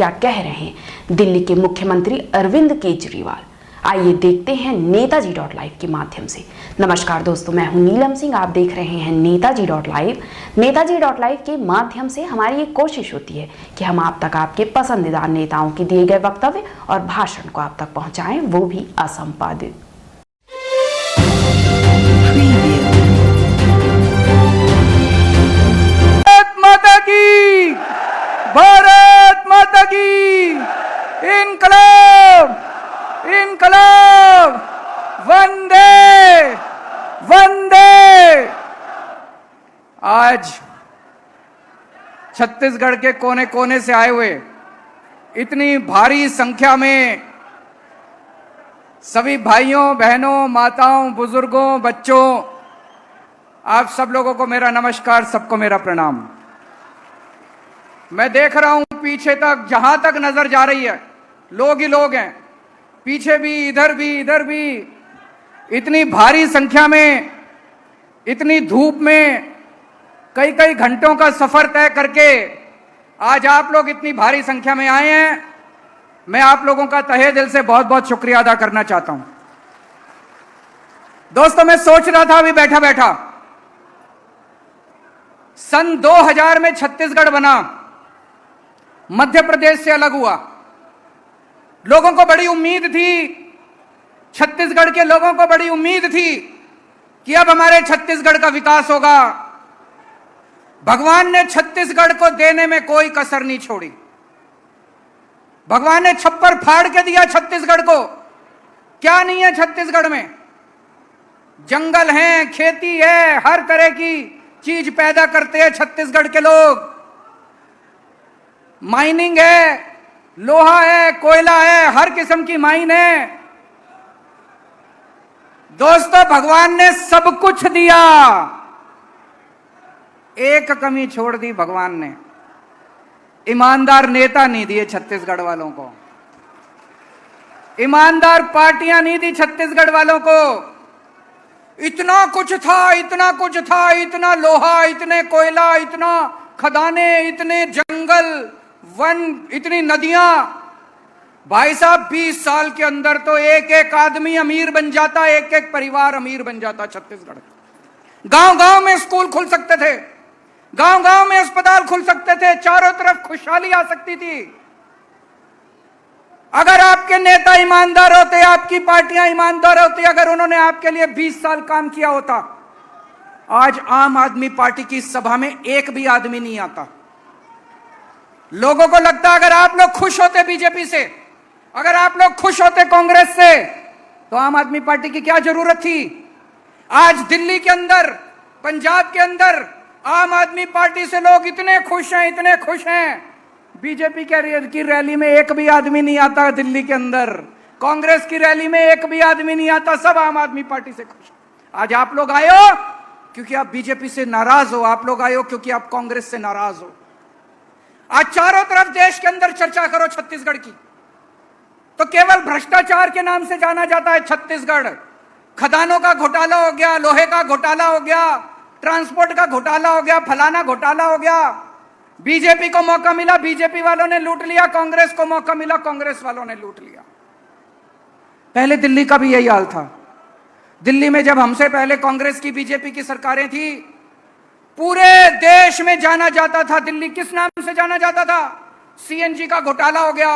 क्या कह रहे हैं दिल्ली के मुख्यमंत्री अरविंद केजरीवाल। आइए देखते हैं नेताजी.live के माध्यम से। नमस्कार दोस्तों, मैं हूं नीलम सिंह, आप देख रहे हैं नेताजी.live। नेताजी.live के माध्यम से हमारी एक कोशिश होती है कि हम आप तक आपके पसंदीदा नेताओं के दिए गए वक्तव्य और भाषण को आप तक पहुंचाएं, वो भी असंपादित। भारत माता की इनकलाब इनकलाब वंदे वंदे। आज छत्तीसगढ़ के कोने कोने से आए हुए इतनी भारी संख्या में सभी भाइयों बहनों माताओं बुजुर्गों बच्चों, आप सब लोगों को मेरा नमस्कार, सबको मेरा प्रणाम। मैं देख रहा हूं पीछे तक, जहां तक नजर जा रही है लोग ही लोग हैं, पीछे भी इधर भी इतनी भारी संख्या में, इतनी धूप में कई कई घंटों का सफर तय करके आज आप लोग इतनी भारी संख्या में आए हैं। मैं आप लोगों का तहे दिल से बहुत बहुत शुक्रिया अदा करना चाहता हूं। दोस्तों, मैं सोच रहा था अभी बैठा बैठा, सन 2000 में छत्तीसगढ़ बना, मध्य प्रदेश से अलग हुआ। लोगों को बड़ी उम्मीद थी, छत्तीसगढ़ के लोगों को बड़ी उम्मीद थी कि अब हमारे छत्तीसगढ़ का विकास होगा। भगवान ने छत्तीसगढ़ को देने में कोई कसर नहीं छोड़ी। भगवान ने छप्पर फाड़ के दिया छत्तीसगढ़ को। क्या नहीं है छत्तीसगढ़ में? जंगल है, खेती है, हर तरह की चीज पैदा करते हैं छत्तीसगढ़ के लोग। माइनिंग है, लोहा है, कोयला है, हर किस्म की माइन है। दोस्तों, भगवान ने सब कुछ दिया, एक कमी छोड़ दी भगवान ने, ईमानदार नेता नहीं दिए छत्तीसगढ़ वालों को, ईमानदार पार्टियां नहीं दी छत्तीसगढ़ वालों को। इतना कुछ था, इतना कुछ था, इतना लोहा, इतने कोयला, इतना खदाने, इतने जंगल, वन, इतनी नदियां। भाई साहब, 20 साल के अंदर तो एक एक आदमी अमीर बन जाता, एक एक परिवार अमीर बन जाता छत्तीसगढ़। गांव गांव में स्कूल खुल सकते थे, गांव गांव में अस्पताल खुल सकते थे, चारों तरफ खुशहाली आ सकती थी। अगर आपके नेता ईमानदार होते, आपकी पार्टियां ईमानदार होती, अगर उन्होंने आपके लिए 20 साल काम किया होता, आज आम आदमी पार्टी की सभा में एक भी आदमी नहीं आता। लोगों को लगता अगर आप लोग खुश होते बीजेपी से, अगर आप लोग खुश होते कांग्रेस से, तो आम आदमी पार्टी की क्या जरूरत थी? आज दिल्ली के अंदर, पंजाब के अंदर आम आदमी पार्टी से लोग इतने खुश हैं, इतने खुश हैं। बीजेपी की रैली में एक भी आदमी नहीं आता दिल्ली के अंदर, कांग्रेस की रैली में एक भी आदमी नहीं आता, सब आम आदमी पार्टी से खुश। आज आप लोग आए हो क्योंकि आप बीजेपी से नाराज हो, आप लोग आए हो क्योंकि आप कांग्रेस से नाराज हो। आज चारों तरफ देश के अंदर चर्चा करो छत्तीसगढ़ की, तो केवल भ्रष्टाचार के नाम से जाना जाता है छत्तीसगढ़। खदानों का घोटाला हो गया, लोहे का घोटाला हो गया, ट्रांसपोर्ट का घोटाला हो गया, फलाना घोटाला हो गया। बीजेपी को मौका मिला, बीजेपी वालों ने लूट लिया, कांग्रेस को मौका मिला, कांग्रेस वालों ने लूट लिया। पहले दिल्ली का भी यही हाल था। दिल्ली में जब हमसे पहले कांग्रेस की बीजेपी की सरकारें थी, पूरे देश में जाना जाता था दिल्ली किस नाम से जाना जाता था? सीएनजी का घोटाला हो गया,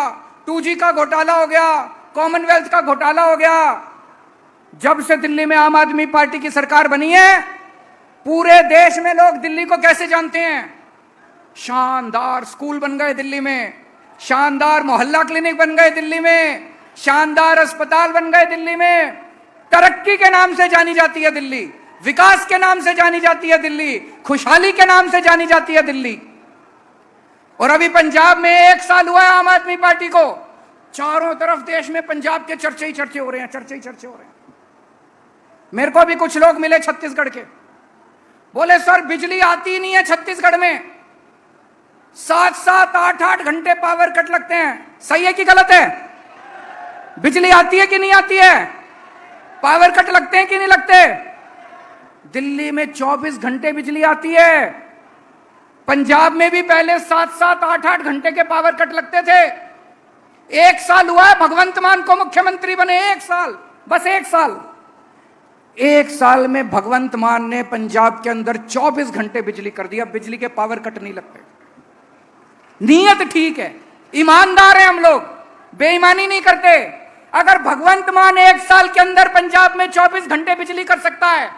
2G का घोटाला हो गया, कॉमनवेल्थ का घोटाला हो गया। जब से दिल्ली में आम आदमी पार्टी की सरकार बनी है, पूरे देश में लोग दिल्ली को कैसे जानते हैं? शानदार स्कूल बन गए दिल्ली में, शानदार मोहल्ला क्लिनिक बन गए दिल्ली में, शानदार अस्पताल बन गए दिल्ली में। तरक्की के नाम से जानी जाती है दिल्ली, विकास के नाम से जानी जाती है दिल्ली, खुशहाली के नाम से जानी जाती है दिल्ली। और अभी पंजाब में 1 साल हुआ है आम आदमी पार्टी को, चारों तरफ देश में पंजाब के चर्चे ही चर्चे हो रहे हैं, चर्चे ही चर्चे हो रहे हैं। मेरे को भी कुछ लोग मिले छत्तीसगढ़ के, बोले सर बिजली आती नहीं है छत्तीसगढ़ में, 7-7, 8-8 घंटे पावर कट लगते हैं। सही है कि गलत है? बिजली आती है कि नहीं आती है? पावर कट लगते हैं कि नहीं लगते? दिल्ली में 24 घंटे बिजली आती है। पंजाब में भी पहले 7-7, 8-8 घंटे के पावर कट लगते थे। 1 साल हुआ है भगवंत मान को मुख्यमंत्री बने, 1 साल, बस 1 साल। 1 साल में भगवंत मान ने पंजाब के अंदर 24 घंटे बिजली कर दिया। बिजली के पावर कट नहीं लगते। नीयत ठीक है, ईमानदार हैं हम लोग, बेईमानी नहीं करते। अगर भगवंत मान 1 साल के अंदर पंजाब में 24 घंटे बिजली कर सकता है,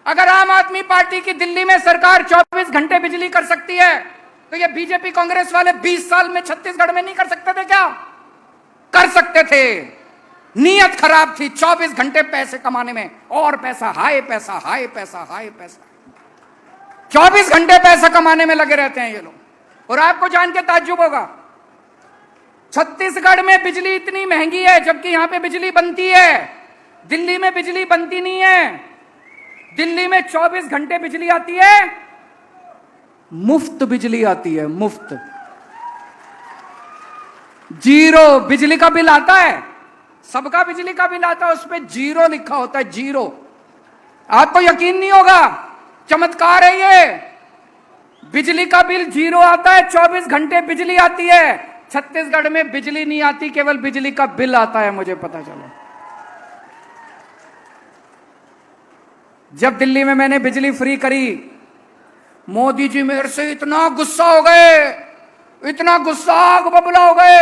अगर आम आदमी पार्टी की दिल्ली में सरकार 24 घंटे बिजली कर सकती है, तो ये बीजेपी कांग्रेस वाले 20 साल में छत्तीसगढ़ में नहीं कर सकते थे क्या? कर सकते थे। नीयत खराब थी 24 घंटे पैसे कमाने में, और पैसा, हाय पैसा, हाय पैसा, हाय पैसा। 24 घंटे पैसा कमाने में लगे रहते हैं ये लोग। और आपको जान के ताज्जुब होगा, छत्तीसगढ़ में बिजली इतनी महंगी है, जबकि यहां पे बिजली बनती है। दिल्ली में बिजली बनती नहीं है। दिल्ली में 24 घंटे बिजली आती है, मुफ्त बिजली आती है, मुफ्त। 0 बिजली का बिल आता है, सबका बिजली का बिल आता है, उस पर 0 लिखा होता है, 0। आपको यकीन नहीं होगा, चमत्कार है ये। बिजली का बिल 0 आता है, 24 घंटे बिजली आती है। छत्तीसगढ़ में बिजली नहीं आती, केवल बिजली का बिल आता है, मुझे पता चला। जब दिल्ली में मैंने बिजली फ्री करी, मोदी जी मेरे से इतना गुस्सा हो गए, इतना गुस्सा, आग बबूला हो गए,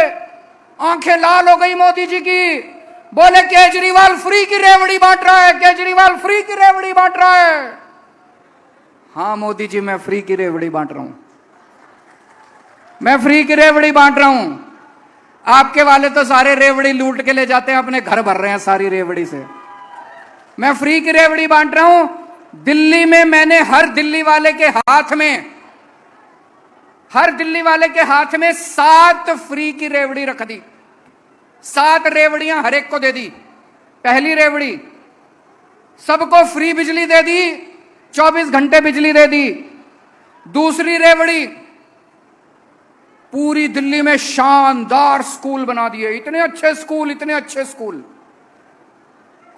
आंखें लाल हो गई मोदी जी की। बोले केजरीवाल फ्री की रेवड़ी बांट रहा है, केजरीवाल फ्री की रेवड़ी बांट रहा है। हाँ मोदी जी, मैं फ्री की रेवड़ी बांट रहा हूं, मैं फ्री की रेवड़ी बांट रहा हूं। आपके वाले तो सारे रेवड़ी लूट के ले जाते हैं, अपने घर भर रहे हैं सारी रेवड़ी से। मैं फ्री की रेवड़ी बांट रहा हूं। दिल्ली में मैंने हर दिल्ली वाले के हाथ में, हर दिल्ली वाले के हाथ में 7 फ्री की रेवड़ी रख दी। 7 रेवड़ियां हर एक को दे दी। पहली रेवड़ी, सबको फ्री बिजली दे दी, 24 घंटे बिजली दे दी। दूसरी रेवड़ी, पूरी दिल्ली में शानदार स्कूल बना दिए, इतने अच्छे स्कूल, इतने अच्छे स्कूल।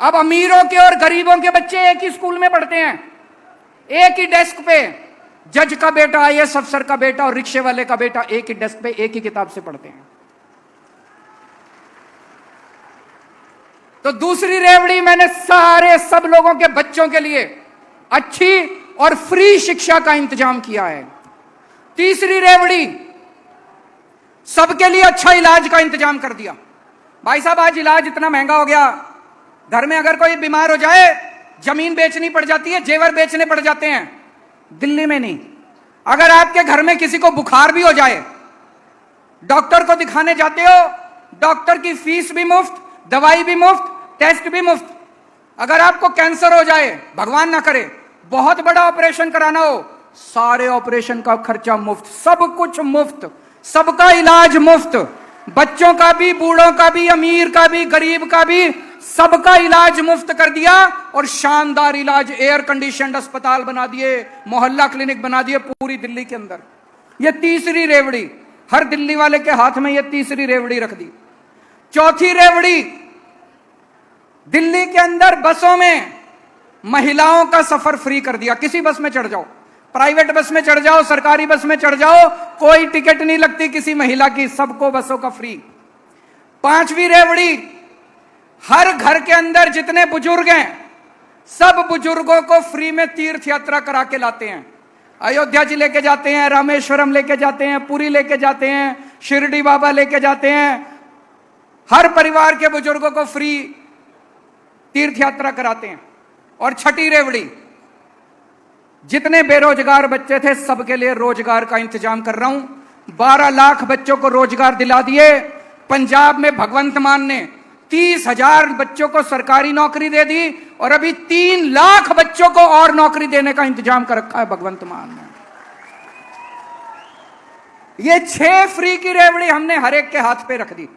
अब अमीरों के और गरीबों के बच्चे एक ही स्कूल में पढ़ते हैं, एक ही डेस्क पे। जज का बेटा, आईएएस अफसर का बेटा और रिक्शे वाले का बेटा एक ही डेस्क पे, एक ही किताब से पढ़ते हैं। तो दूसरी रेवड़ी मैंने सारे सब लोगों के बच्चों के लिए अच्छी और फ्री शिक्षा का इंतजाम किया है। तीसरी रेवड़ी, सबके लिए अच्छा इलाज का इंतजाम कर दिया। भाई साहब, आज इलाज इतना महंगा हो गया, घर में अगर कोई बीमार हो जाए जमीन बेचनी पड़ जाती है, जेवर बेचने पड़ जाते हैं। दिल्ली में नहीं। अगर आपके घर में किसी को बुखार भी हो जाए, डॉक्टर को दिखाने जाते हो, डॉक्टर की फीस भी मुफ्त, दवाई भी मुफ्त, टेस्ट भी मुफ्त। अगर आपको कैंसर हो जाए, भगवान ना करे, बहुत बड़ा ऑपरेशन कराना हो, सारे ऑपरेशन का खर्चा मुफ्त, सब कुछ मुफ्त, सबका इलाज मुफ्त। बच्चों का भी, बूढ़ों का भी, अमीर का भी, गरीब का भी, सबका इलाज मुफ्त कर दिया। और शानदार इलाज, एयर कंडीशनड अस्पताल बना दिए, मोहल्ला क्लिनिक बना दिए पूरी दिल्ली के अंदर। यह तीसरी रेवड़ी, हर दिल्ली वाले के हाथ में यह तीसरी रेवड़ी रख दी। चौथी रेवड़ी, दिल्ली के अंदर बसों में महिलाओं का सफर फ्री कर दिया। किसी बस में चढ़ जाओ, प्राइवेट बस में चढ़ जाओ, सरकारी बस में चढ़ जाओ, कोई टिकट नहीं लगती किसी महिला की, सबको बसों का फ्री। पांचवी रेवड़ी, हर घर के अंदर जितने बुजुर्ग हैं, सब बुजुर्गों को फ्री में तीर्थ यात्रा करा के लाते हैं। अयोध्या जी लेके जाते हैं, रामेश्वरम लेके जाते हैं, पुरी लेके जाते हैं, शिरडी बाबा लेके जाते हैं। हर परिवार के बुजुर्गों को फ्री तीर्थ यात्रा कराते हैं। और छठी रेवड़ी, जितने बेरोजगार बच्चे थे सबके लिए रोजगार का इंतजाम कर रहा हूं। 12 लाख बच्चों को रोजगार दिला दिए। पंजाब में भगवंत मान ने 30,000 बच्चों को सरकारी नौकरी दे दी, और अभी 3 लाख बच्चों को और नौकरी देने का इंतजाम कर रखा है भगवंत मान ने। ये 6 फ्री की रेवड़ी हमने हर एक के हाथ पे रख दी।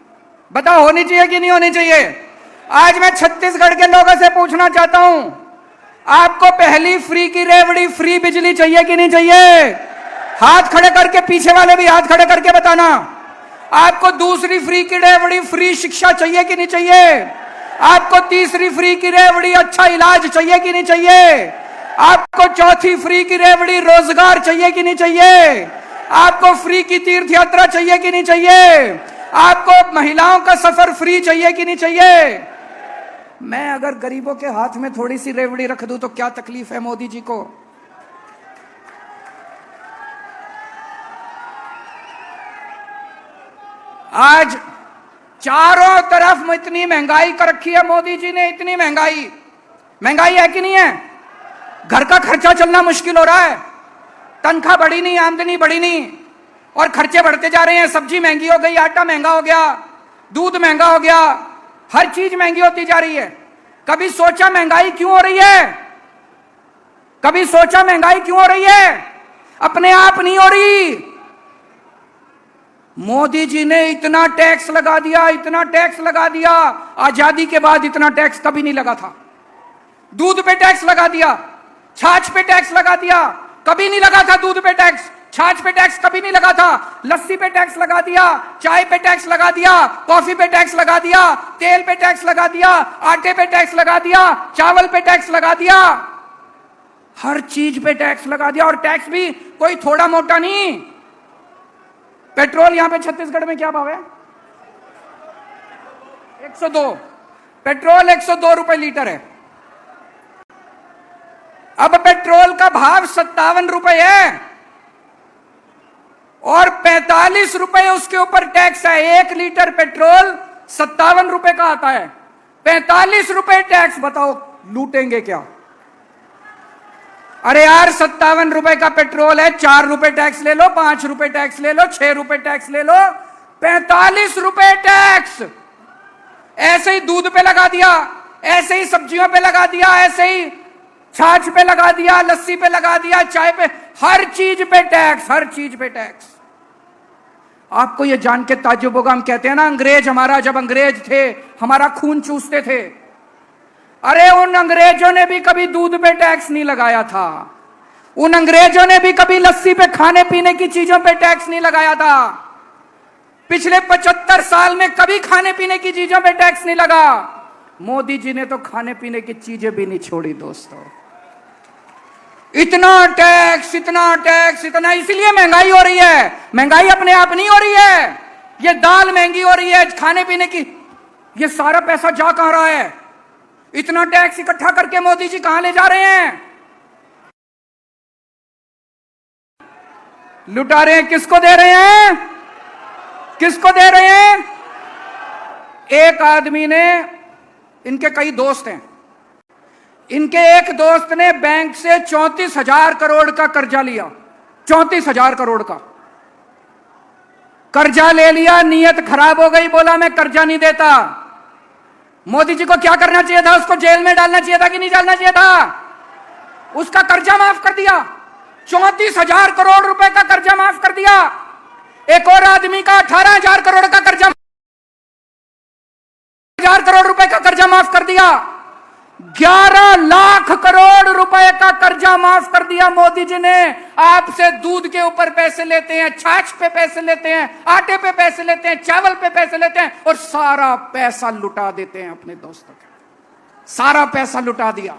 बताओ, होनी चाहिए कि नहीं होनी चाहिए? आज मैं छत्तीसगढ़ के लोगों से पूछना चाहता हूं, आपको पहली फ्री की रेवड़ी, फ्री बिजली चाहिए कि नहीं चाहिए? हाथ खड़े करके, पीछे वाले भी हाथ खड़े करके बताना। आपको दूसरी फ्री की रेवड़ी, फ्री शिक्षा चाहिए कि नहीं चाहिए? आपको तीसरी फ्री की रेवड़ी, अच्छा इलाज चाहिए कि नहीं चाहिए? आपको चौथी फ्री की रेवड़ी रोजगार चाहिए कि नहीं चाहिए? आपको फ्री की तीर्थ यात्रा चाहिए कि नहीं चाहिए? आपको महिलाओं का सफर फ्री चाहिए कि नहीं चाहिए? मैं अगर गरीबों के हाथ में थोड़ी सी रेवड़ी रख दूं तो क्या तकलीफ है मोदी जी को? आज चारों तरफ इतनी महंगाई कर रखी है मोदी जी ने, इतनी महंगाई है कि नहीं है? घर का खर्चा चलना मुश्किल हो रहा है, तनख्वाह बढ़ी नहीं, आमदनी बढ़ी नहीं और खर्चे बढ़ते जा रहे हैं। सब्जी महंगी हो गई, आटा महंगा हो गया, दूध महंगा हो गया, हर चीज महंगी होती जा रही है। कभी सोचा महंगाई क्यों हो रही है? कभी सोचा महंगाई क्यों हो रही है? अपने आप नहीं हो रही। मोदी जी ने इतना टैक्स लगा दिया, इतना टैक्स लगा दिया, आजादी के बाद इतना टैक्स कभी नहीं लगा था। दूध पे टैक्स लगा दिया, छाछ पे टैक्स लगा दिया, कभी नहीं लगा था। दूध पे टैक्स, छाछ पे टैक्स कभी नहीं लगा था। लस्सी पे टैक्स लगा दिया, चाय पे टैक्स लगा दिया, कॉफी पे टैक्स लगा दिया, तेल पे टैक्स लगा दिया, आटे पे टैक्स लगा दिया, चावल पे टैक्स लगा दिया, हर चीज पे टैक्स लगा दिया। और टैक्स भी कोई थोड़ा मोटा नहीं। पेट्रोल यहां पे छत्तीसगढ़ में क्या भाव है? 102। पेट्रोल 102 रुपए लीटर है। अब पेट्रोल का भाव 57 रुपए है और 45 रुपए उसके ऊपर टैक्स है। 1 लीटर पेट्रोल 57 रुपए का आता है, 45 रुपए टैक्स। बताओ लूटेंगे क्या? अरे यार 57 रुपए का पेट्रोल है, 4 रुपए टैक्स ले लो, 5 रुपए टैक्स ले लो, 6 रुपए टैक्स ले लो, 45 रुपए टैक्स। ऐसे ही दूध पे लगा दिया, ऐसे ही सब्जियों पे लगा दिया, ऐसे ही छाछ पे लगा दिया, लस्सी पे लगा दिया, चाय पे, हर चीज पे टैक्स, हर चीज पे टैक्स। आपको यह जान के ताज्जुब होगा, हम कहते हैं ना अंग्रेज हमारा, जब अंग्रेज थे हमारा खून चूसते थे। अरे उन अंग्रेजों ने भी कभी दूध पे टैक्स नहीं लगाया था। उन अंग्रेजों ने भी कभी लस्सी पे, खाने पीने की चीजों पे टैक्स नहीं लगाया था। पिछले 75 साल में कभी खाने पीने की चीजों पे टैक्स नहीं लगा। मोदी जी ने तो खाने पीने की चीजें भी नहीं छोड़ी दोस्तों। इतना टैक्स, इतना टैक्स, इतना, इसलिए महंगाई हो रही है। महंगाई अपने आप नहीं हो रही है, ये दाल महंगी हो रही है, खाने पीने की। ये सारा पैसा जा कहां रहा है? इतना टैक्स इकट्ठा करके मोदी जी कहां ले जा रहे हैं? लुटा रहे हैं। किसको दे रहे हैं? किसको दे रहे हैं? एक आदमी ने, इनके कई दोस्त हैं, इनके एक दोस्त ने बैंक से 34,000 करोड़ का कर्जा लिया। 34,000 करोड़ का कर्जा ले लिया, नीयत खराब हो गई, बोला मैं कर्जा नहीं देता। मोदी जी को क्या करना चाहिए था? उसको जेल में डालना चाहिए था कि नहीं डालना चाहिए था? उसका कर्जा माफ कर दिया, 34,000 करोड़ रुपए का कर्जा माफ कर दिया। एक और आदमी का 18,000 करोड़ का कर्जा, 1,000 करोड़ रुपए का कर्जा माफ कर दिया। 11 लाख करोड़ रुपए का कर्जा माफ कर दिया मोदी जी ने। आपसे दूध के ऊपर पैसे लेते हैं, छाछ पे पैसे लेते हैं, आटे पे पैसे लेते हैं, चावल पे पैसे लेते हैं और सारा पैसा लुटा देते हैं अपने दोस्तों को। सारा पैसा लुटा दिया।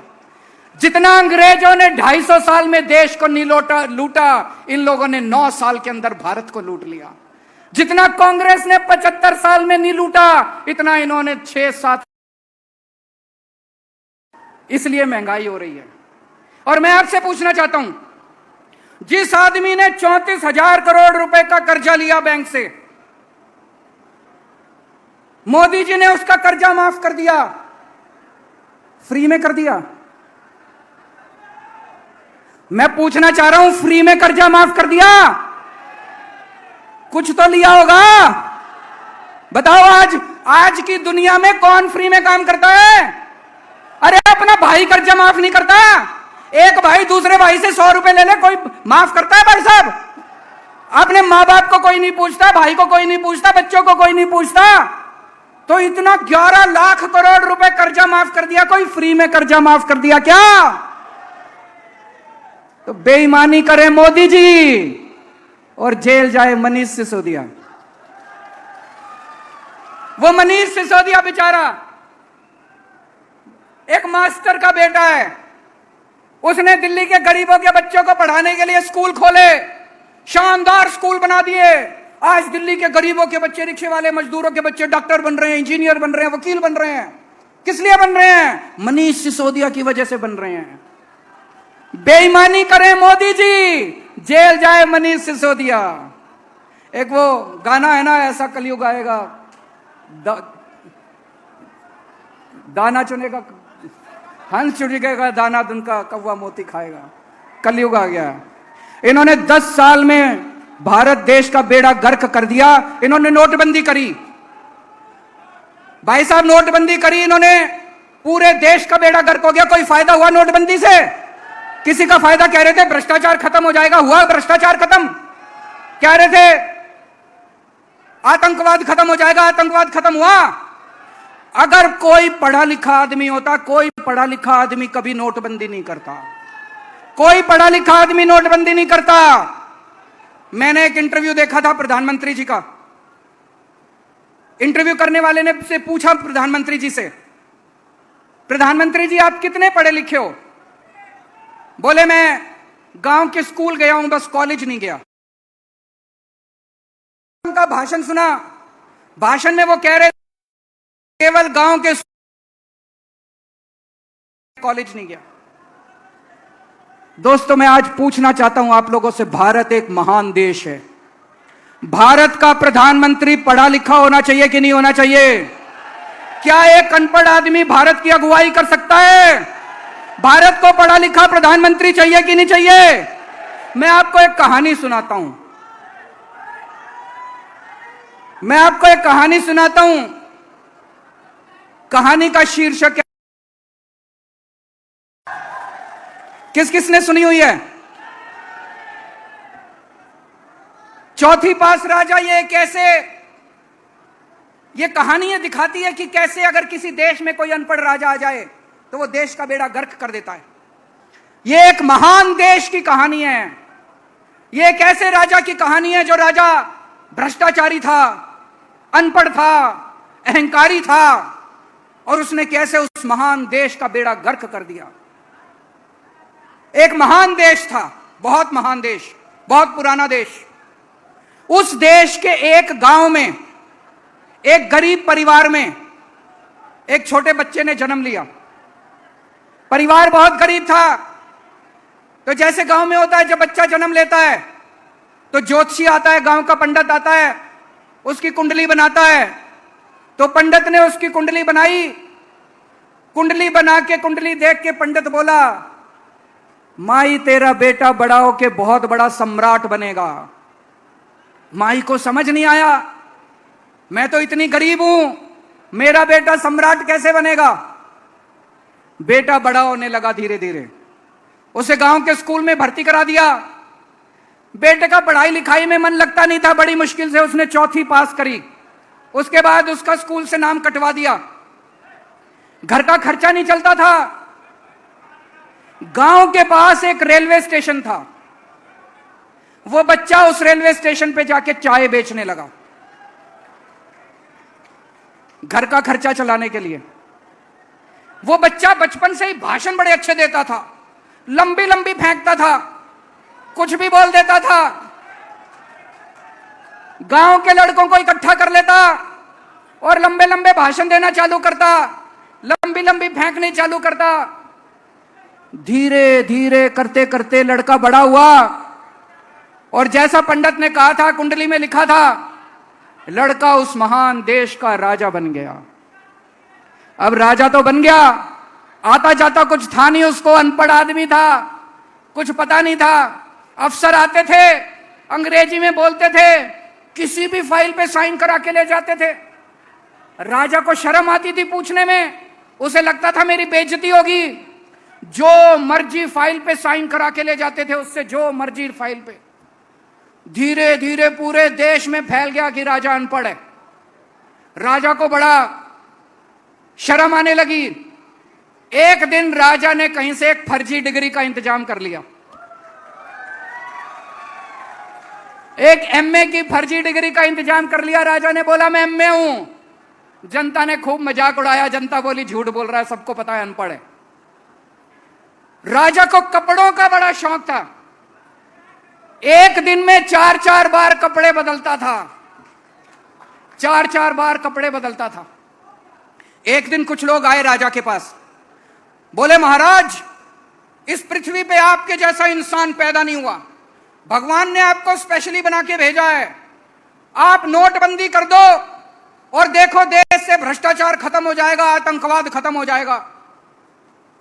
जितना अंग्रेजों ने 250 साल में देश को नहीं लूटा, इन लोगों ने 9 साल के अंदर भारत को लूट लिया। जितना कांग्रेस ने 75 साल में नहीं लूटा, इतना इन्होंने 6-7। इसलिए महंगाई हो रही है। और मैं आपसे पूछना चाहता हूं, जिस आदमी ने 34,000 करोड़ रुपए का कर्जा लिया बैंक से, मोदी जी ने उसका कर्जा माफ कर दिया, फ्री में कर दिया। मैं पूछना चाह रहा हूं, फ्री में कर्जा माफ कर दिया? कुछ तो लिया होगा। बताओ आज की दुनिया में कौन फ्री में काम करता है? अरे अपना भाई कर्जा माफ नहीं करता। एक भाई दूसरे भाई से 100 रुपए ले ले, कोई माफ करता है भाई साहब? अपने माँ बाप को कोई नहीं पूछता, भाई को कोई नहीं पूछता, बच्चों को कोई नहीं पूछता। तो इतना 11 लाख करोड़ रुपए कर्जा माफ कर दिया, कोई फ्री में कर्जा माफ कर दिया क्या? तो बेईमानी करे मोदी जी और जेल जाए मनीष सिसोदिया। वो मनीष सिसोदिया बेचारा एक मास्टर का बेटा है, उसने दिल्ली के गरीबों के बच्चों को पढ़ाने के लिए स्कूल खोले, शानदार स्कूल बना दिए। आज दिल्ली के गरीबों के बच्चे, रिक्शे वाले मजदूरों के बच्चे डॉक्टर बन रहे हैं, इंजीनियर बन रहे हैं, वकील बन रहे हैं। किस लिए बन रहे हैं? मनीष सिसोदिया की वजह से बन रहे हैं। बेईमानी करें मोदी जी, जेल जाए मनीष सिसोदिया। एक वो गाना है ना, ऐसा कलयुग आएगा, दाना चुनेगा हंस, चुनेगा दाना, दिन का कौवा मोती खाएगा। कलयुग आ गया। इन्होंने 10 साल में भारत देश का बेड़ा गर्क कर दिया। इन्होंने नोटबंदी करी, भाई साहब, नोटबंदी करी इन्होंने, पूरे देश का बेड़ा गर्क हो गया। कोई फायदा हुआ नोटबंदी से? किसी का फायदा? कह रहे थे भ्रष्टाचार खत्म हो जाएगा, हुआ भ्रष्टाचार खत्म? कह रहे थे आतंकवाद खत्म हो जाएगा, आतंकवाद खत्म हुआ? अगर कोई पढ़ा लिखा आदमी होता, कोई पढ़ा लिखा आदमी कभी नोटबंदी नहीं करता। कोई पढ़ा लिखा आदमी नोटबंदी नहीं करता। मैंने एक इंटरव्यू देखा था प्रधानमंत्री जी का। इंटरव्यू करने वाले ने से पूछा प्रधानमंत्री जी से, प्रधानमंत्री जी आप कितने पढ़े लिखे हो? बोले मैं गांव के स्कूल गया हूं, बस कॉलेज नहीं गया। उनका भाषण सुना, भाषण में वो कह रहे केवल गांव के कॉलेज नहीं गया। दोस्तों, मैं आज पूछना चाहता हूं आप लोगों से, भारत एक महान देश है। भारत का प्रधानमंत्री पढ़ा लिखा होना चाहिए कि नहीं होना चाहिए? क्या एक अनपढ़ आदमी भारत की अगुवाई कर सकता है? भारत को पढ़ा लिखा प्रधानमंत्री चाहिए कि नहीं चाहिए? मैं आपको एक कहानी सुनाता हूं। मैं आपको एक कहानी सुनाता हूं। कहानी का शीर्षक है, किस किसने सुनी हुई है? चौथी पास राजा। ये कैसे, ये कहानी दिखाती है कि कैसे अगर किसी देश में कोई अनपढ़ राजा आ जाए तो वो देश का बेड़ा गर्क कर देता है। ये एक महान देश की कहानी है। ये एक ऐसे राजा की कहानी है जो राजा भ्रष्टाचारी था, अनपढ़ था, अहंकारी था, और उसने कैसे उस महान देश का बेड़ा गर्क कर दिया। एक महान देश था, बहुत महान देश, बहुत पुराना देश। उस देश के एक गांव में, एक गरीब परिवार में एक छोटे बच्चे ने जन्म लिया। परिवार बहुत गरीब था। तो जैसे गांव में होता है, जब बच्चा जन्म लेता है तो ज्योतिषी आता है, गांव का पंडित आता है, उसकी कुंडली बनाता है। तो पंडित ने उसकी कुंडली बनाई। कुंडली बना के, कुंडली देख के पंडित बोला, माई तेरा बेटा बड़ा होके बहुत बड़ा सम्राट बनेगा। माई को समझ नहीं आया, मैं तो इतनी गरीब हूं, मेरा बेटा सम्राट कैसे बनेगा? बेटा बड़ा होने लगा धीरे धीरे। उसे गांव के स्कूल में भर्ती करा दिया। बेटे का पढ़ाई लिखाई में मन लगता नहीं था, बड़ी मुश्किल से उसने चौथी पास करी। उसके बाद उसका स्कूल से नाम कटवा दिया। घर का खर्चा नहीं चलता था। गांव के पास एक रेलवे स्टेशन था। वो बच्चा उस रेलवे स्टेशन पे जाके चाय बेचने लगा, घर का खर्चा चलाने के लिए। वो बच्चा बचपन से ही भाषण बड़े अच्छे देता था, लंबी लंबी फेंकता था, कुछ भी बोल देता था। गांव के लड़कों को इकट्ठा कर लेता और लंबे लंबे भाषण देना चालू करता, लंबी लंबी फेंकनी चालू करता। धीरे धीरे करते करते लड़का बड़ा हुआ और जैसा पंडित ने कहा था, कुंडली में लिखा था, लड़का उस महान देश का राजा बन गया। अब राजा तो बन गया, आता जाता कुछ था नहीं उसको, अनपढ़ आदमी था, कुछ पता नहीं था। अफसर आते थे, अंग्रेजी में बोलते थे, किसी भी फाइल पे साइन करा के ले जाते थे। राजा को शर्म आती थी पूछने में, उसे लगता था मेरी बेइज्जती होगी। जो मर्जी फाइल पे साइन करा के ले जाते थे उससे, जो मर्जी फाइल पे। धीरे धीरे पूरे देश में फैल गया कि राजा अनपढ़ है। राजा को बड़ा शर्म आने लगी। एक दिन राजा ने कहीं से एक फर्जी डिग्री का इंतजाम कर लिया। एक एमए की फर्जी डिग्री का इंतजाम कर लिया। राजा ने बोला मैं एमए हूं। जनता ने खूब मजाक उड़ाया। जनता बोली झूठ बोल रहा है, सबको पता है अनपढ़ है। राजा को कपड़ों का बड़ा शौक था। एक दिन में 4-4 बार कपड़े बदलता था, 4-4 बार कपड़े बदलता था। एक दिन कुछ लोग आए राजा के पास, बोले महाराज, इस पृथ्वी पे आपके जैसा इंसान पैदा नहीं हुआ, भगवान ने आपको स्पेशली बना के भेजा है, आप नोटबंदी कर दो और देखो देश से भ्रष्टाचार खत्म हो जाएगा, आतंकवाद खत्म हो जाएगा।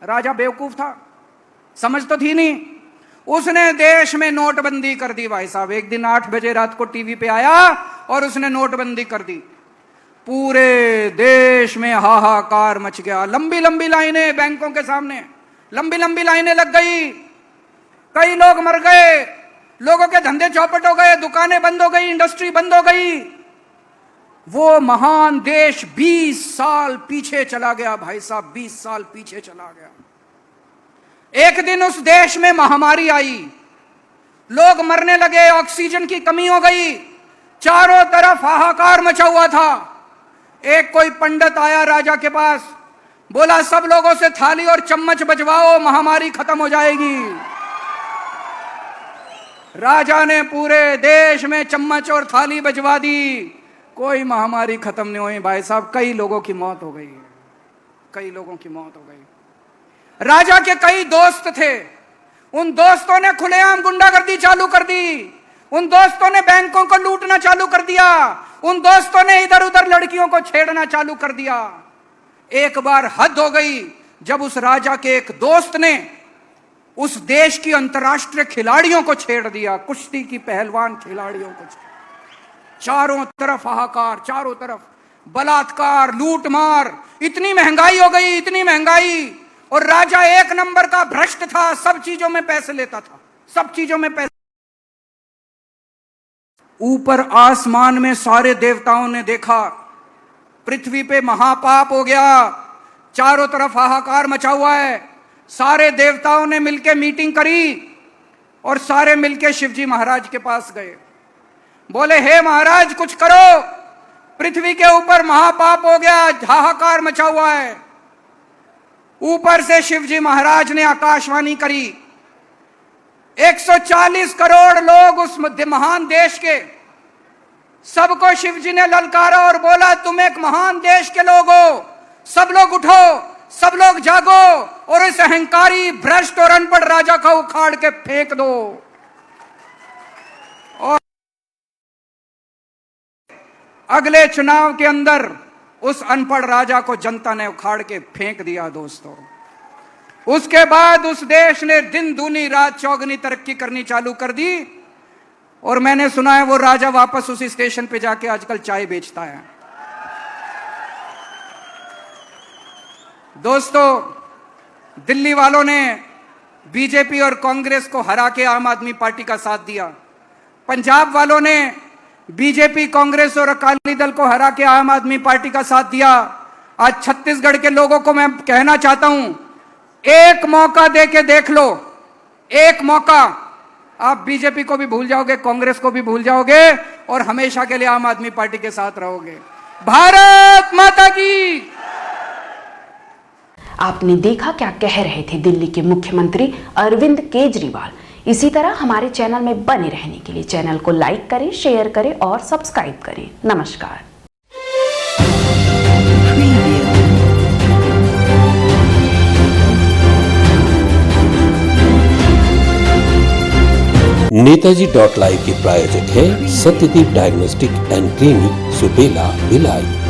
राजा बेवकूफ था, समझ तो थी नहीं। उसने देश में नोटबंदी कर दी भाई साहब। एक दिन 8 बजे रात को टीवी पे आया और उसने नोटबंदी कर दी। पूरे देश में हाहाकार मच गया। लंबी लंबी लाइनें बैंकों के सामने, लंबी लंबी लाइनें लग गई, कई लोग मर गए, लोगों के धंधे चौपट हो गए, दुकानें बंद हो गई, इंडस्ट्री बंद हो गई। वो महान देश 20 साल पीछे चला गया भाई साहब, 20 साल पीछे चला गया। एक दिन उस देश में महामारी आई, लोग मरने लगे, ऑक्सीजन की कमी हो गई, चारों तरफ हाहाकार मचा हुआ था। एक कोई पंडित आया राजा के पास, बोला सब लोगों से थाली और चम्मच बजवाओ, महामारी खत्म हो जाएगी। राजा ने पूरे देश में चम्मच और थाली बजवा दी, कोई महामारी खत्म नहीं हुई भाई साहब। कई लोगों की मौत हो गई, कई लोगों की मौत हो गई। राजा के कई दोस्त थे, उन दोस्तों ने खुलेआम गुंडागर्दी चालू कर दी, उन दोस्तों ने बैंकों को लूटना चालू कर दिया, उन दोस्तों ने इधर उधर लड़कियों को छेड़ना चालू कर दिया। एक बार हद हो गई जब उस राजा के एक दोस्त ने उस देश की अंतर्राष्ट्रीय खिलाड़ियों को छेड़ दिया, कुश्ती की पहलवान खिलाड़ियों को। चारों तरफ हाहाकार, चारों तरफ बलात्कार, लूटमार, इतनी महंगाई हो गई, इतनी महंगाई। और राजा एक नंबर का भ्रष्ट था, सब चीजों में पैसे लेता था, सब चीजों में पैसे। ऊपर आसमान में सारे देवताओं ने देखा, पृथ्वी पे महापाप हो गया, चारों तरफ हाहाकार मचा हुआ है। सारे देवताओं ने मिलकर मीटिंग करी और सारे मिलकर शिवजी महाराज के पास गए। बोले हे महाराज कुछ करो, पृथ्वी के ऊपर महापाप हो गया, हाहाकार मचा हुआ है। ऊपर से शिवजी महाराज ने आकाशवाणी करी, 140 करोड़ लोग उस महान देश के, सबको शिवजी ने ललकारा और बोला तुम एक महान देश के लोग हो, सब लोग उठो, सब लोग जागो और इस अहंकारी, भ्रष्ट और अनपढ़ राजा को उखाड़ के फेंक दो। और अगले चुनाव के अंदर उस अनपढ़ राजा को जनता ने उखाड़ के फेंक दिया दोस्तों। उसके बाद उस देश ने दिन दूनी रात चौगनी तरक्की करनी चालू कर दी। और मैंने सुना है वो राजा वापस उसी स्टेशन पे जाके आजकल चाय बेचता है। दोस्तों, दिल्ली वालों ने बीजेपी और कांग्रेस को हरा के आम आदमी पार्टी का साथ दिया। पंजाब वालों ने बीजेपी, कांग्रेस और अकाली दल को हरा के आम आदमी पार्टी का साथ दिया। आज छत्तीसगढ़ के लोगों को मैं कहना चाहता हूं, एक मौका दे के देख लो, एक मौका। आप बीजेपी को भी भूल जाओगे, कांग्रेस को भी भूल जाओगे और हमेशा के लिए आम आदमी पार्टी के साथ रहोगे। भारत माता की। आपने देखा क्या कह रहे थे दिल्ली के मुख्यमंत्री अरविंद केजरीवाल। इसी तरह हमारे चैनल में बने रहने के लिए चैनल को लाइक करें, शेयर करें और सब्सक्राइब करें। नमस्कार। नेताजी.live के प्रायोजक है Satyadeep diagnostic and clinic, Supela, Bhilai.